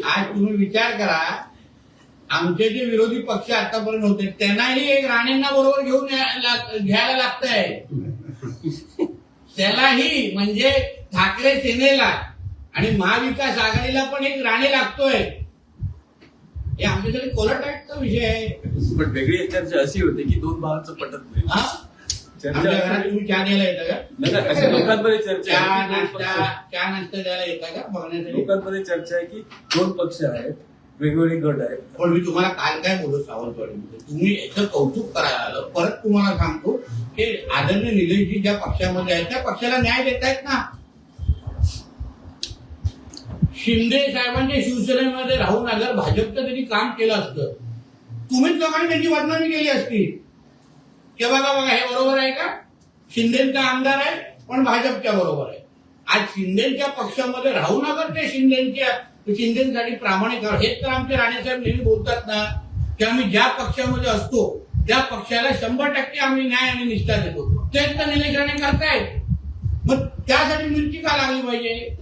आज तुम्ही विचार करा, आमचे जे विरोधी पक्ष आतापर्यंत होते त्यांनाही एक राणेंना बरोबर घेऊन घ्यायला लागतंय. त्यालाही म्हणजे ठाकरे सेनेला आणि महाविकास आघाडीला पण एक राणे लागतोय. हे आमच्यासाठी कोलटाचा विषय आहे. पण वेगळी चर्चा अशी होती की दोन भावांचं पटत नाही. आमच्या घरात तुम्ही चहा द्यायला येता का? अशा लोकांमध्ये चर्चा चहा नाश्ता द्यायला येता का बघण्यासाठी? लोकांमध्ये चर्चा आहे की दोन पक्ष आहेत, वेगवेगळे गट आहेत. पण मी तुम्हाला काल काय बोललो सावंतवाडीमध्ये, तुम्ही याचं कौतुक करायला आलं. परत तुम्हाला सांगतो की आदरणीय निलेशजी ज्या पक्षामध्ये आहेत त्या पक्षाला न्याय देत आहेत ना. शिंदे साहेबांच्या शिवसेनेमध्ये राहून अगर भाजपचं त्यांनी काम केलं असतं, तुम्हीच लोकांनी त्यांची बदनामी केली असती की बघा हे बरोबर आहे का, शिंदेचा आमदार आहे पण भाजपच्या बरोबर आहे. आज शिंदेच्या पक्षामध्ये राहून अगर ते शिंदेसाठी प्रामाणिक हेच तर आमचे राणेसाहेब नेहमी बोलतात ना की आम्ही ज्या पक्षामध्ये असतो त्या पक्षाला 100% आम्ही न्याय आणि निष्ठा देतो. तेच तर निलेश राणे करतायत. मग त्यासाठी मिरची का लागली पाहिजे?